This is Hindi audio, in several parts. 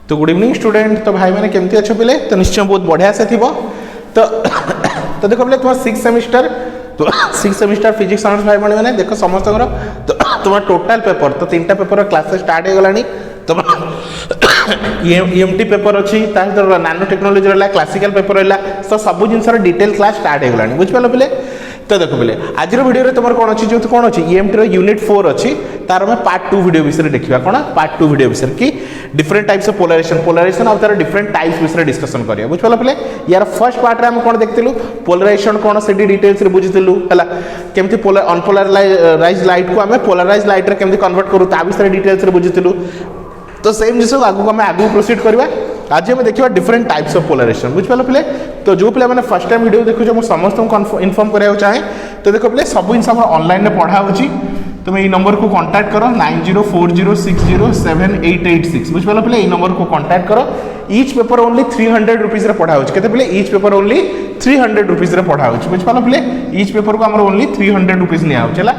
तो गुड इवनिंग स्टूडेंट। तो भाई मैंने केमती अच्छे पिले तो निश्चय बहुत बढ़िया से थी तो देखो बोले तुम 6 सेमिस्टर तो 6 सेमिस्टर फिजिक्स ऑनर्स भाई भाई मैंने देखो समस्त तो तुम टोटाल पेपर तो 3टा पेपर क्लास स्टार्ट हो गलानी तुम ईएमटी पेपर अच्छी नानो टेक्नोलोजी रहा क्लासिकल पेपर रहा तो सब जिनसर डिटेल क्लास स्टार्ट हो गलानी बुझिपाल पिले। तो देखो बोले आज वीडियो तुम कौन अच्छी जो कौन अच्छी ईएमटी यूनिट 4 अच्छी तार में पार्ट 2 वीडियो विषय देखा कौन पार्ट 2 वीडियो विषय कि डिफरेंट टाइप्स ऑफ पोलराइजेशन और तार डिफरेंट टाइप्स विषय डिस्कशन करिया बुझिपाल पिले। यार फर्स्ट पार्ट रे हम कौन देखथिलु पोलराइजेशन कौन से डिटेल्स रे बुझिथिलु हला केमती अनपोलराइज्ड लाइट को हमें पोलराइज्ड लाइट रे केमती कन्वर्ट करू ता विषय डिटेल्स रे बुझिथिलु। तो सेम जिस आगे प्रोसीड करवा आज हम देखा डिफरेंट टाइप्स ऑफ पोलराइजेशन बुझिपाल पिले। तो जो पिला मैंने फर्स्ट टाइम वीडियो देखो मुझे समस्त इनफॉर्म कराया चाहे तो देखो पिले सब जिन ऑनलाइन में पढ़ा होची तुम ये नंबर को कांटेक्ट करो 9040607886 बुझिपाल पिले। ये नंबर को कांटेक्ट करो। ईच पेपर ओनली 300 रुपीज रे पढ़ा होची केते पिले ईच पेपर ओनली 300 रुपीज रे पढ़ा होची बुझिपाल पिले। ईच पेपर को हमर ओनली 300 रुपीज निया होची हला।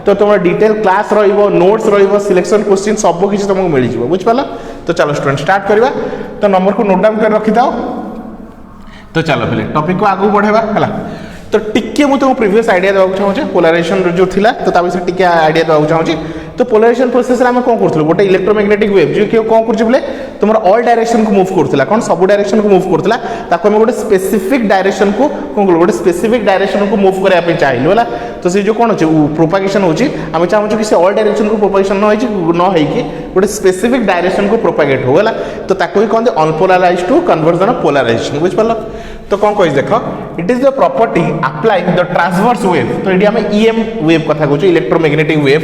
तो तुम डिटेल क्लास रहिबो नोट्स रहिबो सिलेक्शन क्वेश्चन सब किछि तुमको मिल जिवो बुझिपाल। तो चलो स्टूडेंट स्टार्ट करवा। तो नंबर को नोट डाउन कर रखि दाओ। तो चलो पहले टॉपिक को आगू बढ़ेबा हला। तो टिके मु तुमको प्रीवियस आइडिया देबा चाहूचे पोलराइजेशन जो थिला तो ता विषय टिके आइडिया देबा चाहूची। तो पोलराइजेशन प्रोसेस रे हम कोन करथलो गोटे इलेक्ट्रोमैग्नेटिक वेव जो कि कोन करछि बोले तुमर ऑल डायरेक्शन को मूव करथला कोन सब डायरेक्शन को मूव करथला ताको हम गोटे स्पेसिफिक डायरेक्शन को कोन गोटे स्पेसिफिक डायरेक्शन को मूव करया पे चाहिलो हला। तो से जो कोन होची प्रोपगेशन होची हम चाहूछु कि से ऑल डायरेक्शन को प्रोपगेशन न होई कि गोटे स्पेसिफिक डायरेक्शन को प्रोपगेट हो हला। तो ताको ही कोन unpolarized to conversion of polarization बुझ पालो। तो कौन कह देख it is the property applying the transverse wave. तो ये आम ईएम वेव कथा कहूँ electromagnetic wave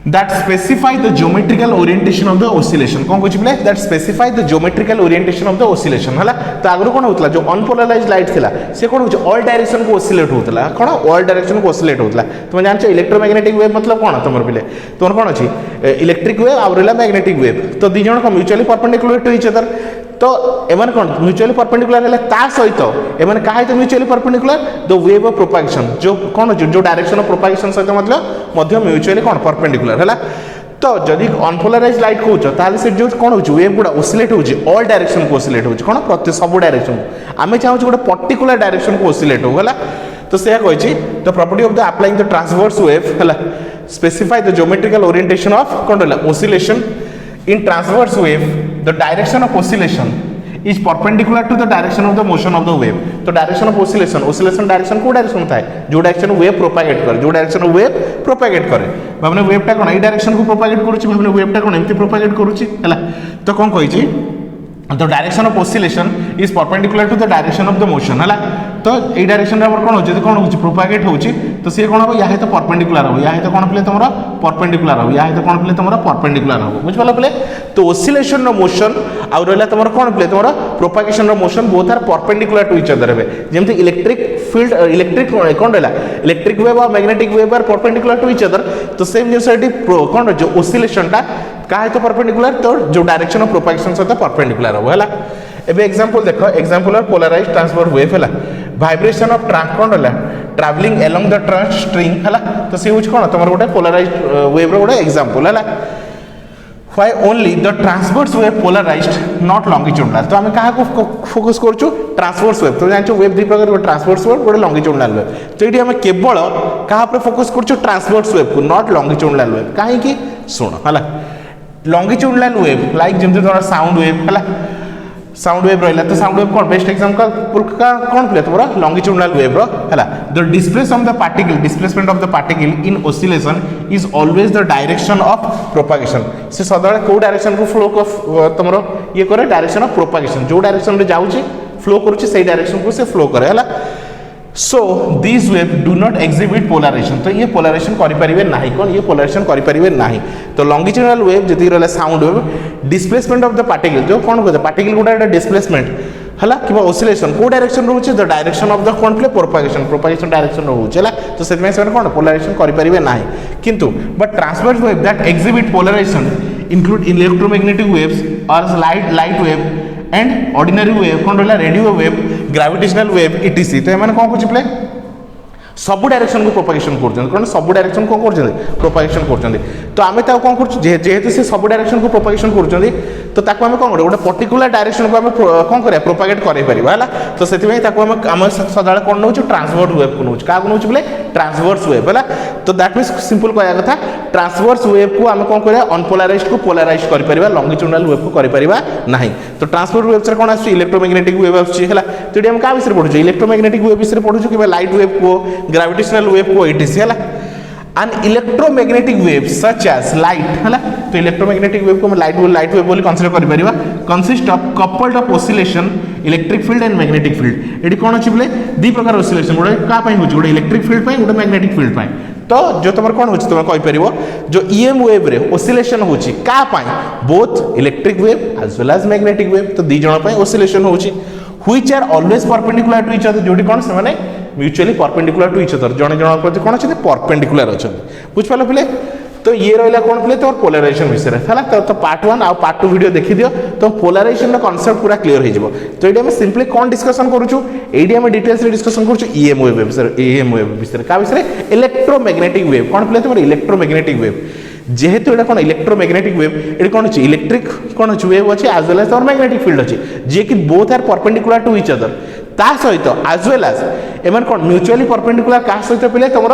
that specify the geometrical orientation of the oscillation। कौन कहूँ बोले that specify the geometrical orientation of the oscillation हला। तो आगु कौन होता जो अनपोलराइज्ड लाइट थिला से कौन हो ऑल डायरेक्शन को ओसिलेट होता कौन ऑल डायरेक्शन को ओसिलेट होता। तुम जानछ इलेक्ट्रोमैग्नेटिक वेव मतलब कौन तुम बोले तुम कौन अच्छी इलेक्ट्रिक वेव और रहा मैग्नेटिक वेव। तो दी जन mutually perpendicular to each other. तो एमन कौन म्यूचुअली परपेंडिकुलर है ता सहित एमन का mutually perpendicular the wave of propagation जो कौन जो डायरेक्शन ऑफ प्रोपगेशन सहित मतलब म्यूचुअली कौन परपेंडिकुलर है। तो जदि अनपोलराइज्ड लाइट कहूच ताले से जो कौन हो वेव गुडा ओसिलेट होची ऑल डायरेक्शन को ओसिलेट होची कौन प्रति सब डायरेक्शन आमे चाहूछ गोटे पर्टिकुलर डायरेक्शन को ओसिलेट हो हला। तो से कहिछि the property of the applying the transverse wave हला specify the geometrical orientation of कौन रहला oscillation in transverse wave the direction of oscillation is perpendicular to the direction of the motion of the wave। तो डायरेक्शन ऑफ oscillation डायरेक्शन को डायरेक्शन था जो डायरेक्शन वेव प्रोपगेट करे जो डायरेक्शन वेव प्रोपगेट करे भावने वेवटा कोन ए डायरेक्शन को प्रोपगेट करूची भावने वेवटा कोन एमती प्रोपगेट करूची हला। तो कोन कहिची the direction of oscillation is perpendicular to the direction of the motion हला। तो ए डायरेक्शन रे हमर कोन होची कोन होची प्रोपगेट होची तो से कोन हो या है तो परपेंडिकुलर हो या है तो कोन प्ले तमरा परपेंडिकुलर हो या है तो कोन प्ले तमरा परपेंडिकुलर हो बुझ पालो प्ले। तो ओसिलेशन रो मोशन आ रहला तमरा कोन प्ले तमरा प्रोपगेशन रो motion both are perpendicular to each other है जेमति इलेक्ट्रिक फील्ड इलेक्ट्रिक कोन रहला इलेक्ट्रिक वेव और magnetic wave are perpendicular to each other. तो सेम यूनिवर्सिटी कोन जो ओसिलेशन टा का है तो परपेंडिकुलर तो जो डायरेक्शन ऑफ प्रोपगेशन से तो परपेंडिकुलर हो हला। एबे एग्जांपल देखो example of polarised transverse wave हला वाइब्रेशन ऑफ कोन हला travelling along the trunk string हला। तो से होच कोन तमर गोटे पोलराइज्ड वेव रो गोटे एग्जांपल हला। Why only the transverse wave polarised not longitudinal. तो हमें कहा को फोकस करछु ट्रांसवर्स वेव। तो जानछो वेव दि प्रकार गोटे ट्रांसवर्स वेव गोटे लॉन्गिट्यूडनल वेव। तो एठी हमें केवल कहा पर फोकस करछु ट्रांसवर्स वेव को नॉट लॉन्गिट्यूडनल वेव काहे कि सुनो हला लॉन्गिट्यूडनल वेव लाइक जेमति तोरा साउंड वेव हला साउंड वेव रहला। तो साउंड वेव कोन बेस्ट एग्जांपल का कोन प्ले तोरा लॉन्गिट्यूडनल वेव रो हला। The displacement of the particle in oscillation is always the direction of propagation. से सदा को डायरेक्शन को फ्लो को तमरो ये करे डायरेक्शन ऑफ प्रोपगेशन जो डायरेक्शन रे जाउची फ्लो करूची सेही डायरेक्शन को से फ्लो करे हला। So this wave do not exhibit polarisation. तो ये पोलराइजेशन करि परिबे नाही कोन ये पोलराइजेशन करि परिबे नाही। तो लॉन्गिट्यूडनल वेव जति रहला sound wave displacement of the particle जो कोन कहते पार्टिकल गुडा डिस्प्लेसमेंट हला किबा ओसिलेशन को डायरेक्शन रहउची द डायरेक्शन ऑफ द कोन प्ले प्रोपगेशन डायरेक्शन रहउची हला। तो सेतमे से कोन पोलराइजेशन करि परिबे नाही किंतु but transverse wave that exhibit polarization include electromagnetic waves और light wave and ordinary wave कौन रहा radio wave gravitational wave etc. तो एमन कौन कुछ प्ले सब डायरेक्शन को प्रोपागेशन कर सब डायरेक्शन को प्रोपागेशन कर तो आम कौन करेतु से सब डायरेक्शन को प्रोपागेशन कर तो आम कौन गोटे पर्टिकुलर डायरेक्शन को आम कौन कर प्रोपागेट करें तो से सदा कौन नौ ट्रांसवर्स वेव को नौ क्या नौ बोले ट्रांसवर्स वेव है तो दैट मीन्स सिंपल कह कथा ट्रांसवर्स वेव को आम कौन करें अनपोलाराइज को पोलाराइज कर लंगिट्यूडनल वेव को करें ना तो ट्रांसवर्स वेव कौन आस इलेक्ट्रोमैग्नेटिक वेव आसला तो ये क्या विषय पढ़ु इलेक्ट्रोमैग्नेटिक वेव विषय पढ़ु कि लाइट वेव को ग्रेविटेशनल वेव को इटीसी है an electromagnetic wave such as light है तो इलेक्ट्रोमैग्नेटिक वेव को हम लाइट वेव बोली कंसीडर कर परिबा consist of coupled of oscillation electric field and magnetic field एडी कोन अछि बोले दी प्रकार ओसिलेशन गोटे का पई होछि गोटे इलेक्ट्रिक फील्ड पई गोटे मैग्नेटिक फील्ड पई तो जो तुम कौन होछि तुम कहि परिबो जो ईएम वेव रे ओसिलेशन होछि का पई both electric wave as well as magnetic wave तो दी जण पई ओसिलेशन होछि which are always perpendicular to each other जोडी कोन से माने mutually perpendicular to each other जण जण प्रति कोन अछि परपेंडिकुलर अछि बुझ पालो पिले तो ये रहा कौन पे तो पोलराइजेशन विषय है तो पार्ट 1 आउ पार्ट 2 वीडियो देखी दियो तो पोलराइजेशन कॉन्सेप्ट पूरा क्लियर हो तो ये आम सिंपली कौन डिस्कसन करूँ ये डिटेल्स डिस्कसन करूँ ईएम वेव विषय क्या विषय इलेक्ट्रोमैग्नेटिक वेव कौन पे तुम इलेक्ट्रोमैग्नेटिक वेव जेहेतु ये कौन इलेक्ट्रोमैग्नेटिक वेव ये कौन अच्छी इलेक्ट्रिक कौन अच्छी वेव अच्छी एज वेल एज और मैग्नेटिक फील्ड अच्छी जी कि both are perpendicular to each other ता सहित एज वेल एज एम कौन म्यूचुअली परपेंडिकुलर क्या सहित पे तुम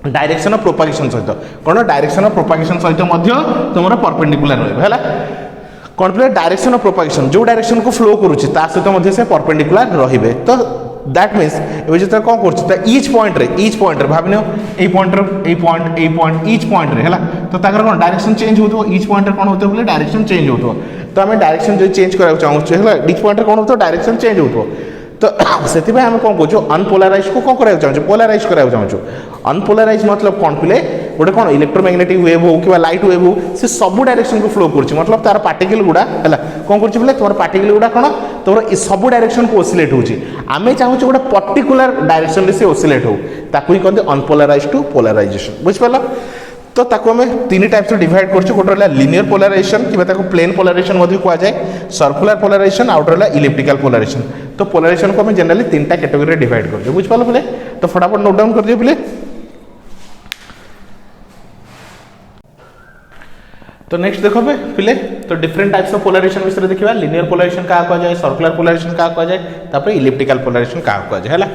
डायरेक्शन ऑफ प्रोपागेशन सहित कौन डायरेक्शन ऑफ प्रोपागेशन सहित तुम परपेंडिकुलर रहा कौन पे डायरेक्शन ऑफ प्रोपागेशन जो डायरेक्शन को फ्लो करुच्ची सहित से परपेंडिकुलर रे तो दैट मीन्स ये जो कौन कर ईच पॉइंट रे भाविन ये पॉइंट ईच पॉइंट रे तो कौन डायरेक्शन चेंज हो ईच पॉइंट कौन होता है डायरेक्शन चेंज हो तो आम डायरेक्शन जो चेंज करा चाहूँ ईच पॉइंट कौन हो डायरेक्शन चेंज हो तो से आम कौन कौन अनपोलाराइज को कौन करा चाहूँ पोलाराइज करा चाहूँ अनपोलाराइज मतलब कौन पिले गोटे कौन इलेक्ट्रोमैग्नेटिक वेव हो कि लाइट वेव हो से सब डायरेक्शन को फ्लो कर मतलब तार पार्टिकल गुड़ा है कौन कर तुम पार्टिकल गुड़ा कौन तुम सब डायरेक्शन को ओसिलेट हो आम चाहूँ गोटे पर्टिकुलर डायरेक्शन से ओसिलेट हो ताकू ही कहते अनपोलाराइज टू पोलाराइजेशन बुझिपाल तो ताको हमें तीन टाइप्स डिवाइड कर गोटे लिनियर पोलाराइजेशन कि प्लेन पोलाराइजेशन कह जाए सर्कुलर पोलाराइजेशन आउट रहा इलिप्टिकल पोलाराइजेशन तो पोलाराइजेशन को हमें जनरली तीनटा कैटेगरी डिवाइड कर बुझिपाल पे तो फटाफट नोट डाउन कर दिए पे तो नेक्स्ट देखो पे तो डिफरेंट टाइप्स ऑफ पोलाराइजेशन विषय देखा लिनियर पोलाराइजेशन क्या कह जाए सर्कुलर पोलाराइजेशन क्या कह जाए इलिप्टिकल पोलाराइजेशन क्या कह जाए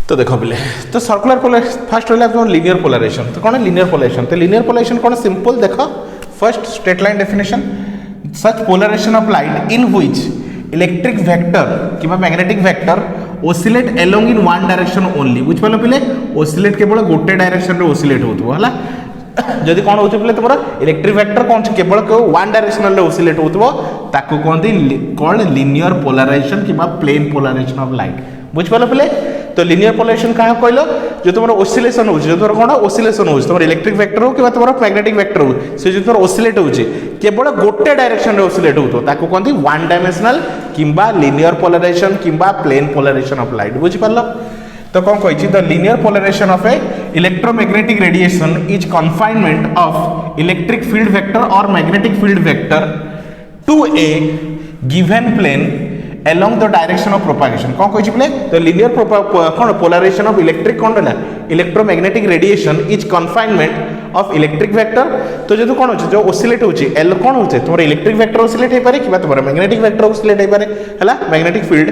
तो देखो पे तो सर्कुलर पोलाराइजेशन फर्स्ट रहा लिनियर पोलाराइजेशन तो कौन लिनियर पोलाराइजेशन तो लिनियर पोलाराइजेशन कौन सिंपल देखो first straight line definition such polarization of light in which electric vector कि magnetic vector oscillate along in one direction only बुझ पाल पे ओसिलेट केवल गोटे डायरेक्शन रे ओसिलेट होतबो हला जदि कौन होचे बोले तुमरा इलेक्ट्रिक वेक्टर कौन केवल वन डायरेक्शनल रे ओसिलेट होतबो ताको कहते कौन लिनियर पोलाराइजेशन कि प्लेन पोलाराइजेशन ऑफ लाइट बुझ पाल पे तो लिनियर पोलाराइजेशन क्या कहलो जो तुम ओसिलेशन हो जो तुम कौन ओसिलेशन हो तुम इलेक्ट्रिक वेक्टर हो कि तुम मैग्नेटिक वेक्टर हो से जो तुम ओसिलेट हो केवल गोटे डायरेक्शन रे ओसिलेट हो ताको कहते वन डायमेंशनल किंबा लिनियर पोलाराइजेशन किंबा प्लेन पोलाराइजेशन ऑफ लाइट बुझ पाल तो कौन कही the linear polarization of a electromagnetic radiation is confinement of electric field vector और magnetic field vector to a given plane along the direction of propagation कौन कही बोले तो लिनियर कौन पोलाराइजेशन ऑफ इलेक्ट्रिक कौन रहा electromagnetic radiation is confinement of electric vector तो जो कौन हो जो ओसिलेट हो कौन हो तुम इलेक्ट्रिक वेक्टर ओसिलेट हो पारे कि तुम मैग्नेटिक वेक्टर ओसिलेट हो पारे है magnetic field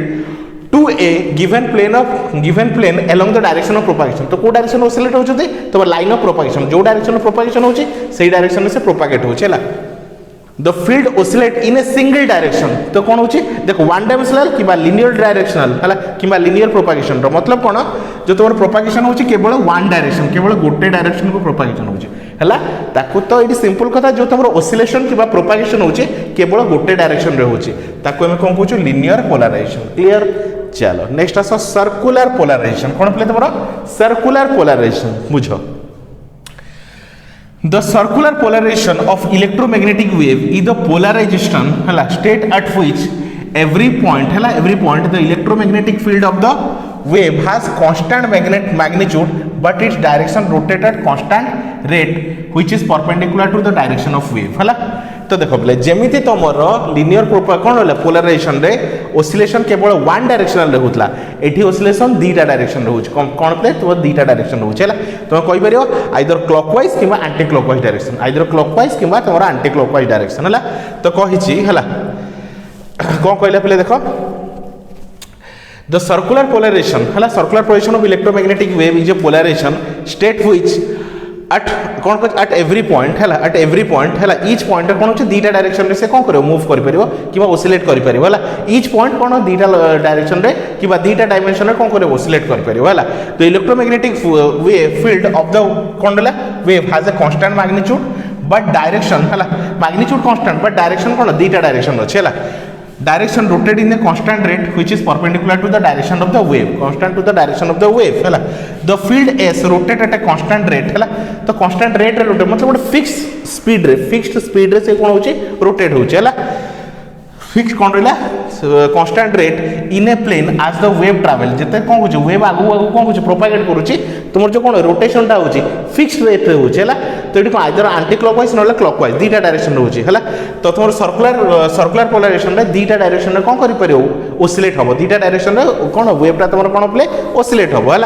to a given plane along the direction of propagation तो को डायरेक्शन ओसिलेट होते तो लाइन ऑफ प्रोपागेशन जो डायरेक्शन ऑफ प्रोपागेशन होची से डायरेक्शन से प्रोपागेट होची है the field oscillate in a single direction तो कौन होची देखो वन डायमेंशनल कि लिनियर डायरेक्शनल है कि लिनियर प्रोपागेशन मतलब कौन जो तुम प्रोपागेशन होची केवल वन डायरेक्शन केवल गोटे डायरेक्शन को प्रोपागेशन होची है ताकू तो ये सिंपल कथा जो तुम ओसिलेशन कि प्रोपागेशन होची केवल गोटे डायरेक्शन रे होची ताकू हम कौन कहूँ लिनियर पोलाराइजेशन क्लियर चलो नेक्स्ट आस सर्कुलर पोलाराइजेशन कौन पे तुम सर्कुलर पोलाराइजेशन बुझ The circular polarization of electromagnetic wave is the polarization state at which every point the electromagnetic field of the wave has constant magnitude but its direction rotate at constant rate which is perpendicular to the direction of wave तो देख पे जमी तुम लिनियर कौन रहा पोलराइजेशन रे ओसिलेशन केवल वन डायरेक्शनल होता ये ओसिलेशन दुईटा डायरेक्शन रोचे कौन पे तुम दुईटा डायरेक्शन रोचे तुम कहीपर आइदर क्लॉकवाइज कि anti clockwise direction either clockwise कि तुम एंटी क्लॉकवाइज डायरेक्शन है तो कही कौन कहला पे देख द सर्कुलर पोलराइजेशन है circular polarisation of electromagnetic wave is a polarisation state which at कौन at every point है at every point है each point कौन होचे दीटा डायरेक्शन रे से कौन करियो मूव करि परिबो किबा ओसिलेट करि परिबो हला each point कौन दीटा डायरेक्शन रे किबा दीटा डायमेंशन रे कौन करियो ओसिलेट करि परिबो हला तो electromagnetic wave field of the कौन हला wave has a constant magnitude but direction हला मैग्नीट्यूड कांस्टेंट बट डायरेक्शन कौन दीटा डायरेक्शन अछि हला direction rotated in a constant rate which is perpendicular to the direction of the wave constant to the direction of the wave है the field s rotate at a constant rate है तो constant rate रे rotate मतलब ଗୋଟେ fixed speed रे से कोन होची rotate होची है फिक्स कौन रहा constant rate in a plane as the wave travel जिते कौन हो वेव आगु आगु कौन हो प्रोपागेट करुच्ची तुम जो कौन रोटेशन हो फिक्स रेट होची है तो ये आइदर आंटी क्लॉकवाइज ना क्लॉकवाइज दुईटा डायरेक्शन रोचे है तो तुम सर्कुलर पोलराइजेशन में दुईटा डायरेक्शन में कौन कर ओसिलेट हम दुईटा डायरेक्शन में कौन वेवटा तुम कौन पे ओसिलेट हम है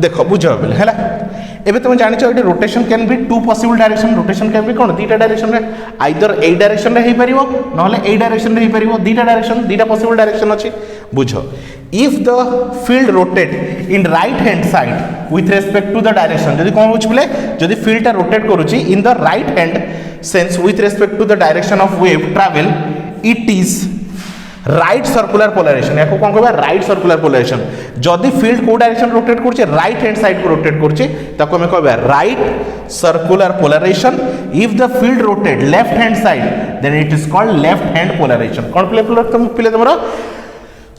देख बुझ पे है एबे तुम जानिछ एटी rotation can be two possible direction rotation can be कौन दुईटा डायरेक्शन में आइदर ए डायरेक्शन रे हेई परिवो नहले ए डायरेक्शन रे हेई परिवो दुईटा डायरेक्शन दुईटा पॉसिबल डायरेक्शन अछि बुझ if the field rotate in right hand side with respect to the direction जदि कोन होछ बोले जदि फील्ड टा रोटेट करूची in the right hand sense with respect to the direction of wave travel it is right circular polarisation या कौन कहबा राइट सर्कुलर पोलराइजेशन जदि फील्ड को डायरेक्शन रोटेट करछे राइट हैंड साइड को रोटेट करछे ताको हम कहबा right circular polarisation if the field rotate left hand side then it is called left hand polarisation कौन प्ले तुम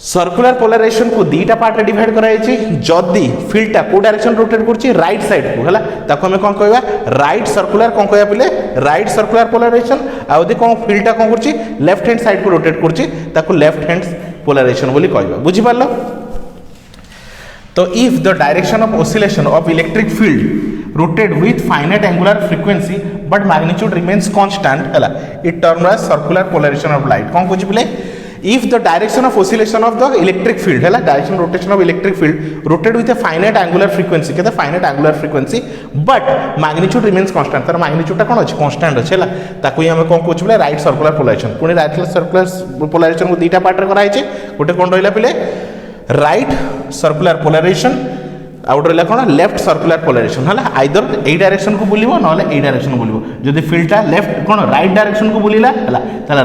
सर्कुलर पोलराइजेशन को दुईटा पार्ट रे डिवाइड करा जायछि जदि फील्ड टा को डायरेक्शन रोटेट करछि राइट साइड को हला ताको हम कोन कहबा राइट सर्कुलर कोन कहबा पले राइट सर्कुलर पोलराइजेशन आ यदि कोन फील्ड टा कोन करछि लेफ्ट हैंड साइड को रोटेट करछि ताको लेफ्ट हैंड पोलराइजेशन बोली कहबा बुझि पारलो तो if the direction of oscillation of electric field rotate with finite angular frequency but magnitude remains constant hela it termed as circular polarization of light kon kuchi bile if the direction of oscillation of the electric field hela direction rotation of electric field rotate with a finite angular frequency kete finite angular frequency but magnitude remains constant tar magnitude ta kon achi constant achi hela taku hi hame kon kuchi bile right circular polarization puni right circular polarization ko dita part re kara heche gote kon roila pile right circular polarization out रहा कौन लेफ्ट सर्कुलर पोलराइजेशन है आइदर ए डायरेक्शन को बुलिबो नले ए डायरेक्शन बुलिबो जदि फील्डटा लेफ्ट कौन राइट डायरेक्शन को बुलिला है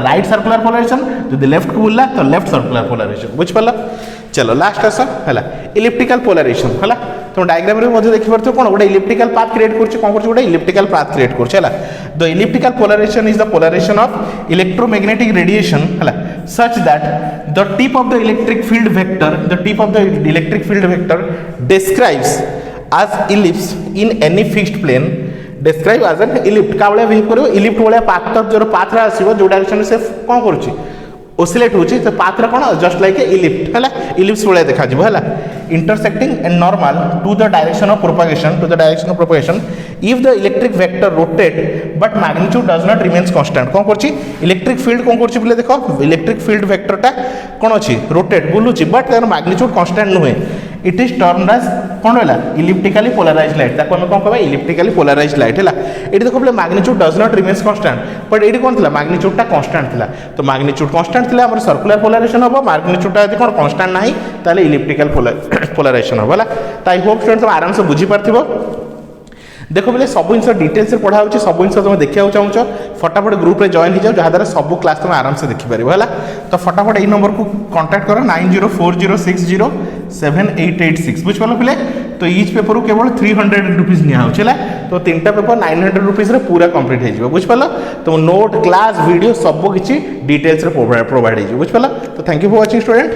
राइट सर्कुलर पोलराइजेशन जदि लेफ्ट को बुलिला तो लेफ्ट सर्कुलर पोलराइजेशन बुझ पाला चलो लास्ट आस है इलिप्टिकल पोलराइजेशन है तुम डायग्राम रे देखि परथो कौन गोटे इलिप्टिकल पाथ क्रिएट करछ कोन करछ गोटे इलिप्टिकल पाथ क्रिएट करछ है the elliptical polarisation is the polarisation of electromagnetic radiation है such that the tip of the electric field vector describes as ellipse in any fixed plane describe as an ellipse का बळे बिहेव करियो ellipse बळे पाथ जो पाथ रा आसीबो जो डायरेक्शन से कोन करूची ओसिलेट होची तो पाथ रा कोन जस्ट लाइक ए ellipse हला ellipse बळे देखा जिवो हला intersecting and normal to the direction of propagation if the electric vector rotate but magnitude does not remains constant कोन करची इलेक्ट्रिक फील्ड कोन करची बोले देखो इलेक्ट्रिक फील्ड वेक्टर टा कोन अछि रोटेट बुलुची बट तार मैग्नीट्यूड कांस्टेंट नुहे इट इज टर्म्ड एज कोन होला इलिप्टिकली पोलराइज्ड लाइट ताको हम कोन कहबा इलिप्टिकली पोलराइज्ड लाइट हैला एटी देखो बोले magnitude does not remains constant but एटी कोन थिला मैग्नीट्यूड टा कांस्टेंट थिला तो मैग्नीट्यूड कांस्टेंट थिला हमर सर्कुलर पोलराइजेशन होबो मैग्नीट्यूड टा यदि कोन कांस्टेंट नाही ताले इलिप्टिकल पोलराइजेशन होबो तो आई होप स्टूडेंट्स आराम से बुझी पारथिबो देखो बोले सब जिन डिटेल्स पढ़ा हो सब जिन तुम देखा चाहो फटाफट ग्रुप रे जॉइन हो जाओ जहाँ द्वारा सब क्लास तुम आराम से देखिपार है तो फटाफट यही नंबर को कांटेक्ट करो 9040607886 बुझ पाल पे तो ईच पेपर को केवल 300 रुपीज निया तो 3टा पेपर 900 रुपीज पूरा कंप्लीट हो बुझ पाल तो नोट क्लास वीडियो सब किसी डिटेल्स प्रोवाइड हो बुझ पाल तो thank you for watching student.